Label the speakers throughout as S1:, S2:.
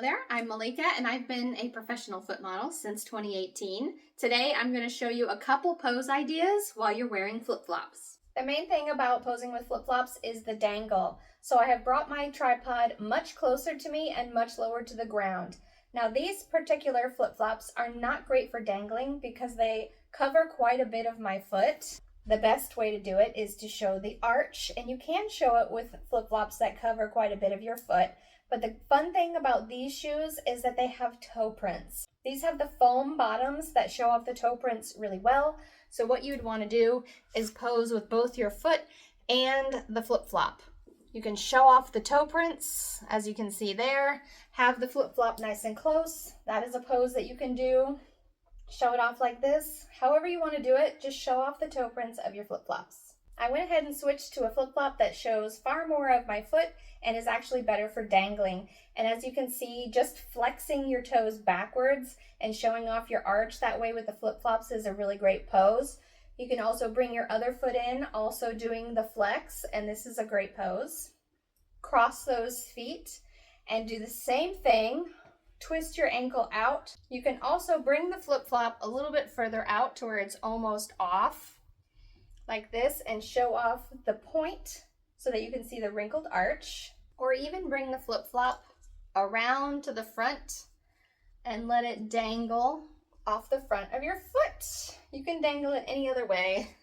S1: Hello there, I'm Malika and I've been a professional foot model since 2018. Today I'm going to show you a couple pose ideas while you're wearing flip-flops. The main thing about posing with flip-flops is the dangle. So I have brought my tripod much closer to me and much lower to the ground. Now these particular flip-flops are not great for dangling because they cover quite a bit of my foot. The best way to do it is to show the arch, and you can show it with flip-flops that cover quite a bit of your foot. But the fun thing about these shoes is that they have toe prints. These have the foam bottoms that show off the toe prints really well. So what you would want to do is pose with both your foot and the flip-flop. You can show off the toe prints, as you can see there. Have the flip-flop nice and close. That is a pose that you can do. Show it off like this. However you want to do it, just show off the toe prints of your flip-flops. I went ahead and switched to a flip-flop that shows far more of my foot and is actually better for dangling. And as you can see, just flexing your toes backwards and showing off your arch that way with the flip-flops is a really great pose. You can also bring your other foot in, also doing the flex, and this is a great pose. Cross those feet and do the same thing. Twist your ankle out. You can also bring the flip-flop a little bit further out to where it's almost off, like this, and show off the point so that you can see the wrinkled arch. Or even bring the flip-flop around to the front and let it dangle off the front of your foot. You can dangle it any other way.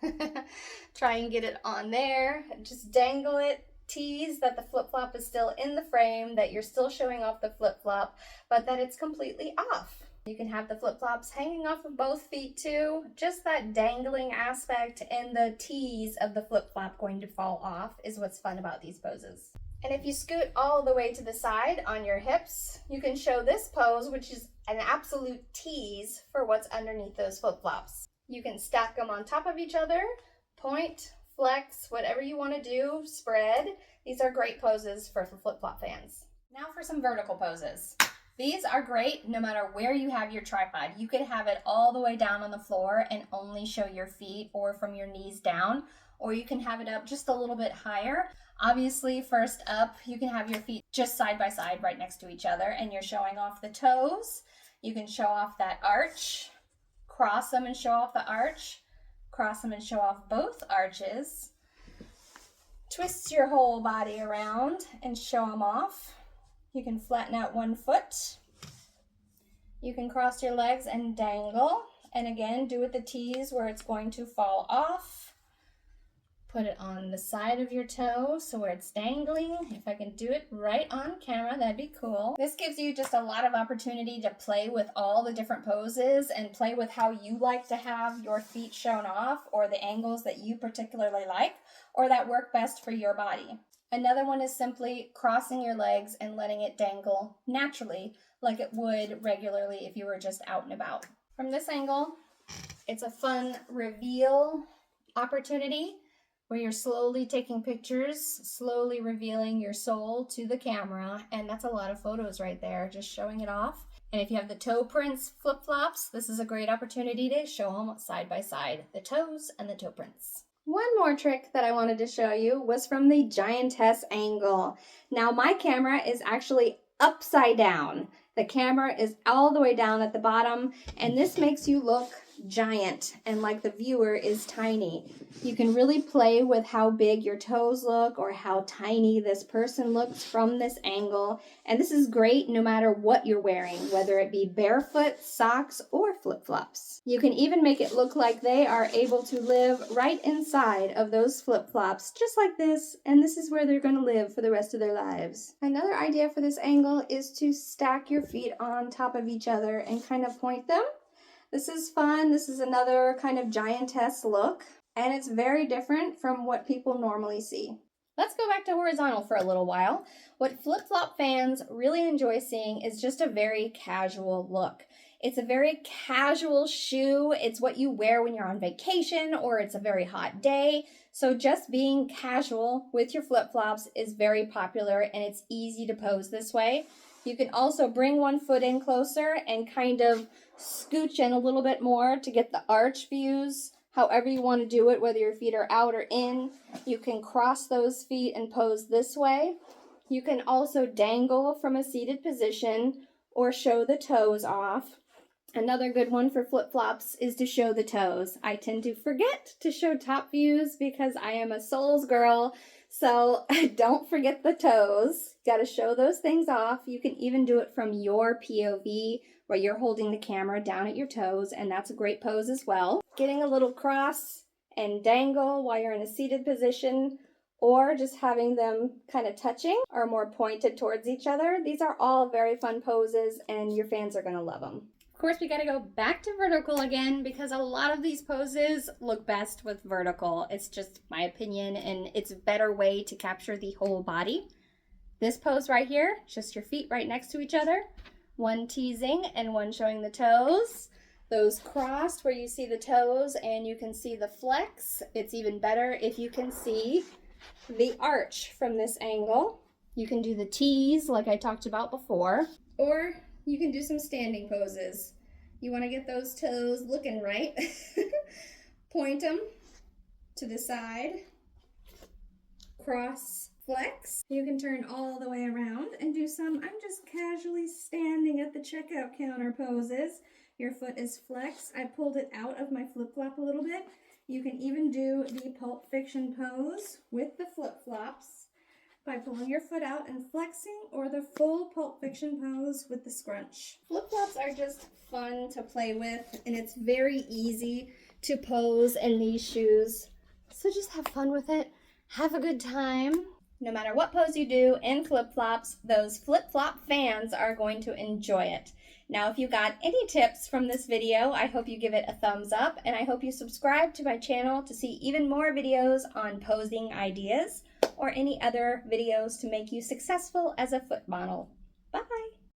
S1: Try and get it on there. Just dangle it. Tease that the flip-flop is still in the frame, that you're still showing off the flip-flop, but that it's completely off. You can have the flip-flops hanging off of both feet too. Just that dangling aspect and the tease of the flip-flop going to fall off is what's fun about these poses. And if you scoot all the way to the side on your hips, you can show this pose, which is an absolute tease for what's underneath those flip-flops. You can stack them on top of each other, point, flex, whatever you want to do, spread. These are great poses for flip-flop fans. Now for some vertical poses. These are great no matter where you have your tripod. You can have it all the way down on the floor and only show your feet or from your knees down, or you can have it up just a little bit higher. Obviously, first up, you can have your feet just side by side right next to each other and you're showing off the toes. You can show off that arch, cross them and show off the arch, cross them and show off both arches. Twist your whole body around and show them off. You can flatten out one foot. You can cross your legs and dangle. And again, do it the tease where it's going to fall off. Put it on the side of your toe so where it's dangling. If I can do it right on camera, that'd be cool. This gives you just a lot of opportunity to play with all the different poses and play with how you like to have your feet shown off, or the angles that you particularly like or that work best for your body. Another one is simply crossing your legs and letting it dangle naturally like it would regularly if you were just out and about. From this angle, it's a fun reveal opportunity where you're slowly taking pictures, slowly revealing your sole to the camera, and that's a lot of photos right there, just showing it off. And if you have the toe prints flip-flops, this is a great opportunity to show them side by side, the toes and the toe prints. One more trick that I wanted to show you was from the Giantess angle. Now my camera is actually upside down. The camera is all the way down at the bottom, and this makes you look giant and like the viewer is tiny. You can really play with how big your toes look or how tiny this person looks from this angle. And this is great no matter what you're wearing, whether it be barefoot, socks, or flip-flops. You can even make it look like they are able to live right inside of those flip-flops, just like this, and this is where they're going to live for the rest of their lives. Another idea for this angle is to stack your feet on top of each other and kind of point them. This is fun. This is another kind of giantess look, and it's very different from what people normally see. Let's go back to horizontal for a little while. What flip-flop fans really enjoy seeing is just a very casual look. It's a very casual shoe. It's what you wear when you're on vacation or it's a very hot day. So just being casual with your flip-flops is very popular, and it's easy to pose this way. You can also bring one foot in closer and kind of scooch in a little bit more to get the arch views. However you want to do it, whether your feet are out or in, you can cross those feet and pose this way. You can also dangle from a seated position or show the toes off. Another good one for flip-flops is to show the toes. I tend to forget to show top views because I am a soles girl, so don't forget the toes. Got to show those things off. You can even do it from your POV where you're holding the camera down at your toes, and that's a great pose as well. Getting a little cross and dangle while you're in a seated position, or just having them kind of touching or more pointed towards each other. These are all very fun poses, and your fans are going to love them. Of course, we got to go back to vertical again because a lot of these poses look best with vertical. It's just my opinion, and it's a better way to capture the whole body. This pose right here, just your feet right next to each other, one teasing and one showing the toes. Those crossed where you see the toes and you can see the flex. It's even better if you can see the arch from this angle. You can do the tease like I talked about before, or you can do some standing poses. You want to get those toes looking right. Point them to the side, cross, flex. You can turn all the way around and do some, I'm just casually standing at the checkout counter poses. Your foot is flexed. I pulled it out of my flip-flop a little bit. You can even do the Pulp Fiction pose with the flip-flops by pulling your foot out and flexing, or the full Pulp Fiction pose with the scrunch. Flip-flops are just fun to play with, and it's very easy to pose in these shoes. So just have fun with it. Have a good time. No matter what pose you do in flip-flops, those flip-flop fans are going to enjoy it. Now, if you got any tips from this video, I hope you give it a thumbs up, and I hope you subscribe to my channel to see even more videos on posing ideas or any other videos to make you successful as a foot model. Bye!